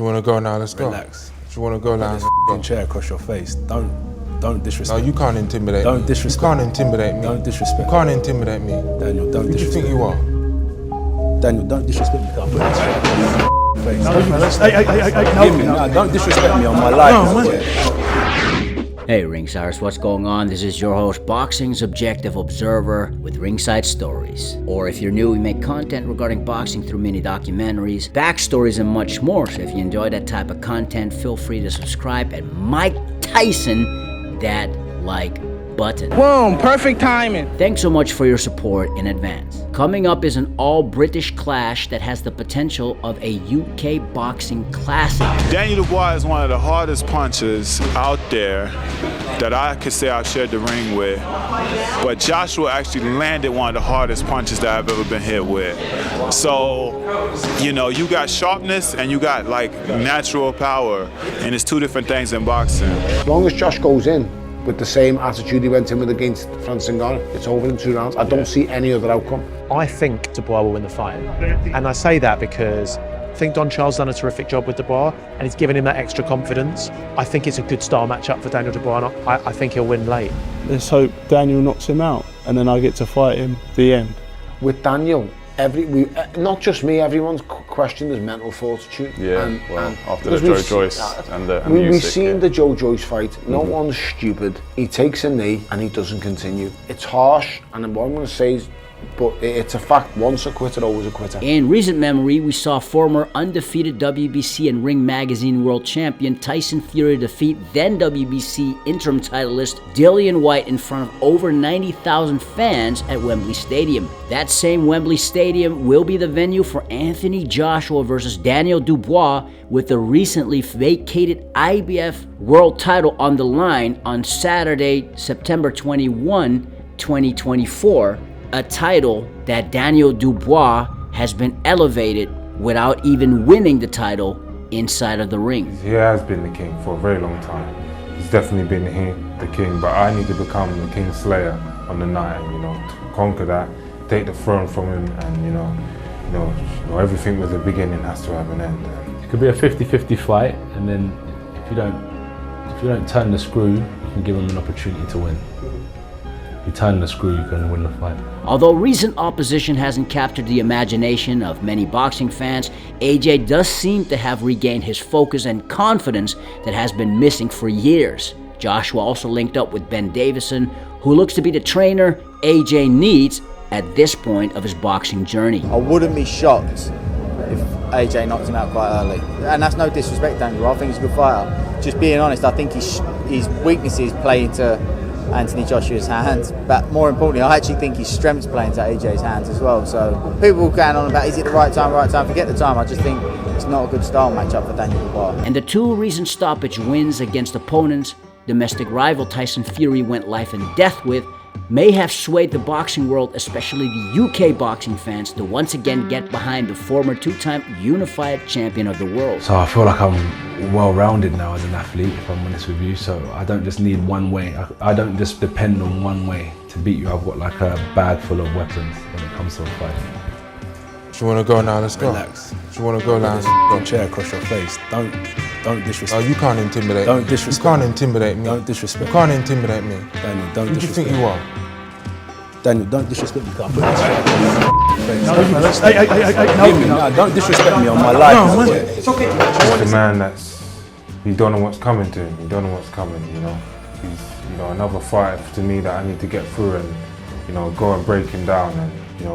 you want to go now? Let's go. Relax. Do you want to go now? Put this chair across your face. Don't disrespect. No, you can't intimidate me. Don't disrespect. You can't intimidate me. Don't disrespect. You can't intimidate me. Daniel, don't Who do you disrespect. think you are? Daniel, don't disrespect me. I'll put this chair across your face. Hey, Don't disrespect me on my life. Hey Ringsiders, what's going on? This is your host, Boxing's Objective Observer with Ringside Stories. Or if you're new, we make content regarding boxing through mini documentaries, backstories, and much more. So if you enjoy that type of content, feel free to subscribe and Mike Tyson that like button. Boom, perfect timing. Thanks so much for your support in advance. Coming up is an all-British clash that has the potential of a UK boxing classic. Daniel Dubois is one of the hardest punchers out there that I could say I've shared the ring with. But Joshua actually landed one of the hardest punches that I've ever been hit with. So, you know, you got sharpness and you got like natural power, and it's two different things in boxing. As long as Josh goes in with the same attitude he went in with against Francis Ngannou, it's over in 2 rounds. I don't see any other outcome. I think Dubois will win the fight. And I say that because I think Don Charles done a terrific job with Dubois and he's given him that extra confidence. I think it's a good style matchup for Daniel Dubois, and I think he'll win late. Let's hope Daniel knocks him out and then I get to fight him at the end. With Daniel, not just me, everyone's questioned his mental fortitude. Yeah, after the Joe Joyce and the we've seen the Joe Joyce fight. No one's stupid. He takes a knee and he doesn't continue. It's harsh, and what I'm going to say is, but it's a fact. Once a quitter, always a quitter. In recent memory, we saw former undefeated WBC and Ring Magazine world champion Tyson Fury defeat then WBC interim titleist Dillian Whyte in front of over 90,000 fans at Wembley Stadium. That same Wembley Stadium will be the venue for Anthony Joshua versus Daniel Dubois, with the recently vacated IBF world title on the line on Saturday, September 21, 2024. A title that Daniel Dubois has been elevated without even winning the title inside of the ring. He has been the king for a very long time. He's definitely been the king, but I need to become the king slayer on the night, and to conquer that, take the throne from him, and you know everything with a beginning has to have an end. It could be a 50-50 fight, and then if you don't turn the screw, you can give him an opportunity to win. If you turn the screw, you can win the fight. Although recent opposition hasn't captured the imagination of many boxing fans, AJ does seem to have regained his focus and confidence that has been missing for years. Joshua also linked up with Ben Davison, who looks to be the trainer AJ needs at this point of his boxing journey. I wouldn't be shocked if AJ knocked him out quite early. And that's no disrespect, Daniel. I think he's a good fighter. Just being honest, I think his weaknesses play into Anthony Joshua's hands, but more importantly, I actually think his strengths play into AJ's hands as well. So people going on about, is it the right time, forget the time. I just think it's not a good style matchup for Daniel Dubois. And the two recent stoppage wins against opponents domestic rival Tyson Fury went life and death with may have swayed the boxing world, especially the UK boxing fans, to once again get behind the former two-time unified champion of the world. So I feel like I'm well-rounded now as an athlete, if I'm honest with you. So I don't just need one way. I don't just depend on one way to beat you. I've got like a bag full of weapons when it comes to a fight. Do you want to go now? Let's go. Relax. Do you want to go now? Put this chair across your face. Don't disrespect. No, you can't intimidate me. Don't disrespect. You can't intimidate me. Don't disrespect. You can't intimidate me. Daniel, don't Who do you disrespect. think you are? Daniel, don't disrespect me. I'll put this chair across your face. Don't disrespect me on my life. It's okay. Just a man he don't know what's coming to him. He don't know what's coming. He's another fight to me that I need to get through and go and break him down and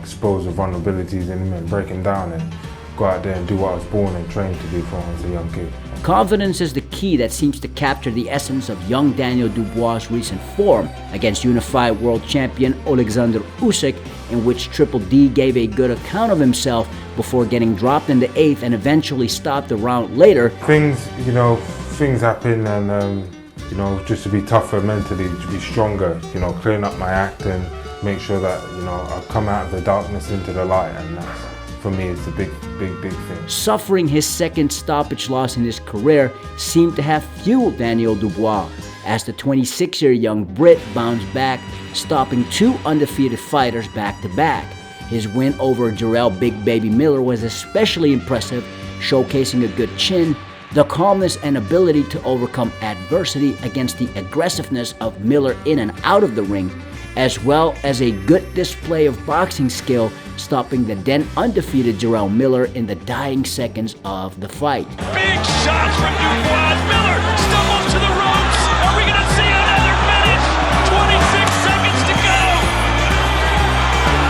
expose the vulnerabilities in him and break him down and go out there and do what I was born and trained to do from when I was a young kid. Confidence is the key that seems to capture the essence of young Daniel Dubois' recent form against unified world champion Alexander Usyk, in which Triple D gave a good account of himself before getting dropped in the 8th and eventually stopped a round later. Things happen, and just to be tougher mentally, to be stronger, clean up my act and make sure that I come out of the darkness into the light, and that's, for me, it's a big thing. Suffering his second stoppage loss in his career seemed to have fueled Daniel Dubois, as the 26-year young Brit bounced back, stopping 2 undefeated fighters back-to-back. His win over Jarrell Big Baby Miller was especially impressive, showcasing a good chin, the calmness and ability to overcome adversity against the aggressiveness of Miller in and out of the ring, as well as a good display of boxing skill, stopping the then undefeated Jarrell Miller in the dying seconds of the fight. Big shots from Dubois. Miller stumbles to the ropes. Are we going to see another finish? 26 seconds to go.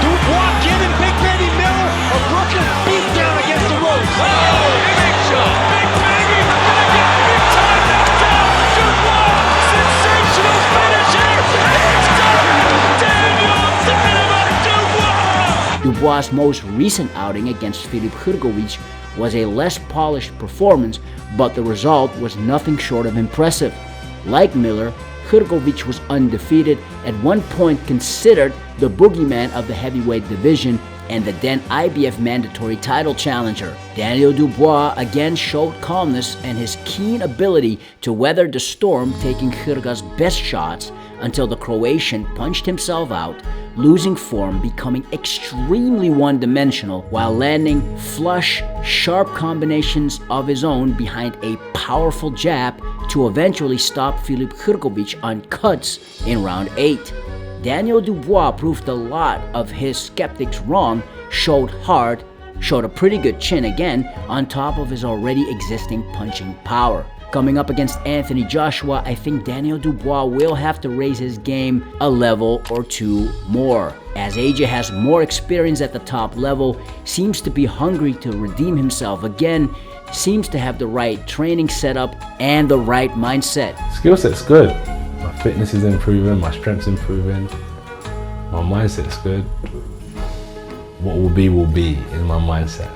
Dubois giving Big Baby Miller a broken beat down against the ropes. Oh, big shot. Big Baby going to get big time knocked out. Dubois, sensational finish here. It's done. Daniel Dubois. Dubois' most recent outing against Filip Hrgović was a less polished performance, but the result was nothing short of impressive. Like Miller, Hrgović was undefeated, at one point considered the boogeyman of the heavyweight division and the then IBF mandatory title challenger. Daniel Dubois again showed calmness and his keen ability to weather the storm, taking Hrga's best shots until the Croatian punched himself out, losing form, becoming extremely one-dimensional while landing flush, sharp combinations of his own behind a powerful jab to eventually stop Filip Hrgović on cuts in round 8. Daniel Dubois proved a lot of his skeptics wrong, showed heart, showed a pretty good chin again on top of his already existing punching power. Coming up against Anthony Joshua, I think Daniel Dubois will have to raise his game a level or two more, as AJ has more experience at the top level, seems to be hungry to redeem himself again, seems to have the right training setup and the right mindset. Skill set's good. My fitness is improving, my strength's improving, my mindset's good. What will be in my mindset.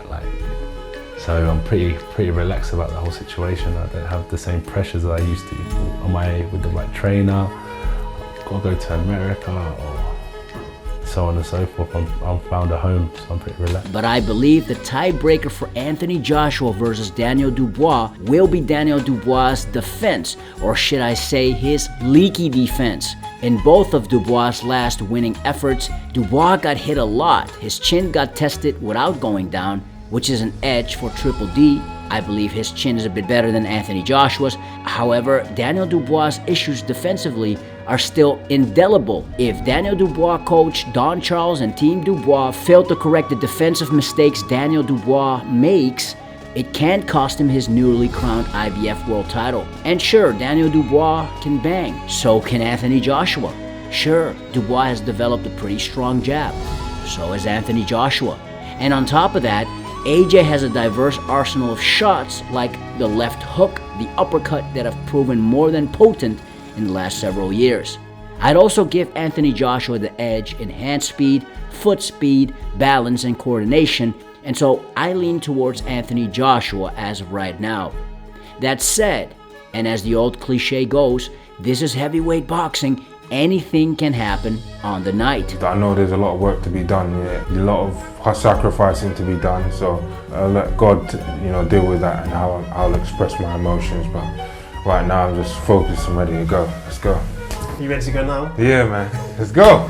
So I'm pretty relaxed about the whole situation. I don't have the same pressures that I used to. Am I with the right trainer? I've got to go to America, or so on and so forth. I've found a home, so I'm pretty relaxed. But I believe the tiebreaker for Anthony Joshua versus Daniel Dubois will be Daniel Dubois' defense, or should I say his leaky defense. In both of Dubois' last winning efforts, Dubois got hit a lot. His chin got tested without going down, which is an edge for Triple D. I believe his chin is a bit better than Anthony Joshua's. However, Daniel Dubois' issues defensively are still indelible. If Daniel Dubois coach Don Charles and Team Dubois fail to correct the defensive mistakes Daniel Dubois makes, it can cost him his newly crowned IBF world title. And sure, Daniel Dubois can bang, so can Anthony Joshua. Sure, Dubois has developed a pretty strong jab, so has Anthony Joshua. And on top of that, AJ has a diverse arsenal of shots like the left hook, the uppercut that have proven more than potent in the last several years. I'd also give Anthony Joshua the edge in hand speed, foot speed, balance, and coordination, and so I lean towards Anthony Joshua as of right now. That said, and as the old cliche goes, this is heavyweight boxing. Anything can happen on the night. I know there's a lot of work to be done, a lot of sacrificing to be done, so I'll let God, deal with that and how I'll express my emotions. But right now I'm just focused and ready to go. Let's go. You ready to go now? Yeah, man. Let's go.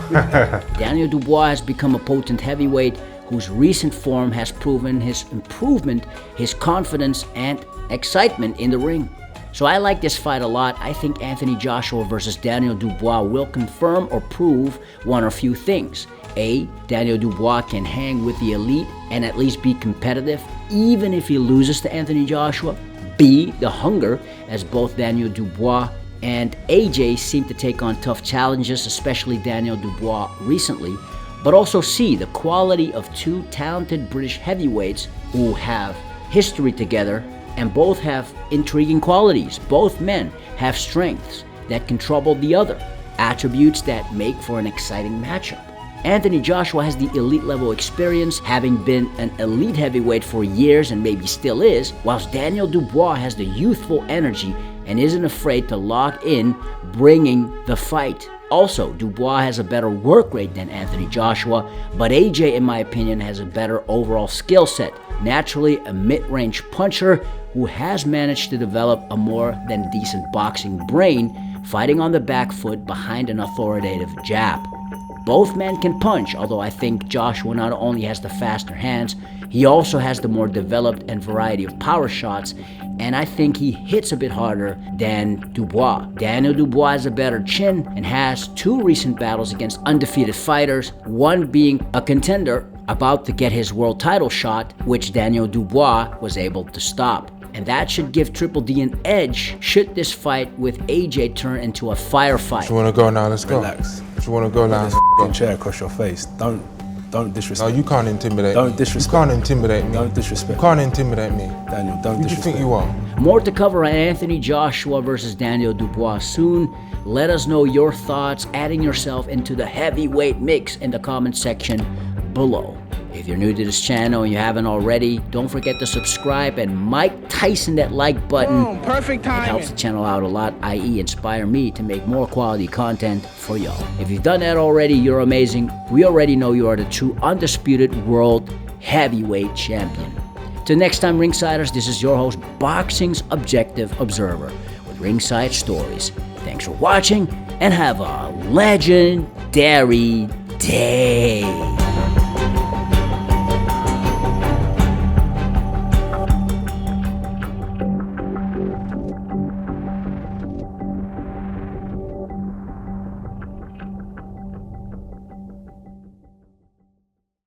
Daniel Dubois has become a potent heavyweight whose recent form has proven his improvement, his confidence, and excitement in the ring. So I like this fight a lot. I think Anthony Joshua versus Daniel Dubois will confirm or prove one or few things. A, Daniel Dubois can hang with the elite and at least be competitive, even if he loses to Anthony Joshua. B, the hunger, as both Daniel Dubois and AJ seem to take on tough challenges, especially Daniel Dubois recently. But also C, the quality of two talented British heavyweights who have history together and both have intriguing qualities. Both men have strengths that can trouble the other, attributes that make for an exciting matchup. Anthony Joshua has the elite level experience, having been an elite heavyweight for years and maybe still is, whilst Daniel Dubois has the youthful energy and isn't afraid to lock in, bringing the fight. Also, Dubois has a better work rate than Anthony Joshua, but AJ, in my opinion, has a better overall skill set. Naturally, a mid-range puncher who has managed to develop a more than decent boxing brain, fighting on the back foot behind an authoritative jab. Both men can punch, although I think Joshua not only has the faster hands, he also has the more developed and variety of power shots, and I think he hits a bit harder than Dubois. Daniel Dubois has a better chin and has 2 recent battles against undefeated fighters, one being a contender about to get his world title shot, which Daniel Dubois was able to stop. And that should give Triple D an edge should this fight with AJ turn into a firefight. You want to go now? Let's go. Relax. You want to go now? This chair across your face. Don't disrespect. No, you can't intimidate Don't me. disrespect. You can't intimidate me. Don't disrespect. You can't intimidate me. Daniel, don't Who do you disrespect. think you are? More to cover on Anthony Joshua versus Daniel Dubois soon. Let us know your thoughts, adding yourself into the heavyweight mix in the comment section below. If you're new to this channel and you haven't already, don't forget to subscribe and Mike Tyson that like button. Boom, perfect It helps timing. the channel out a lot, i.e. inspire me to make more quality content for y'all. If you've done that already, you're amazing. We already know you are the true undisputed world heavyweight champion. Till next time, Ringsiders, this is your host, Boxing's Objective Observer, with Ringside Stories. Thanks for watching and have a legendary day.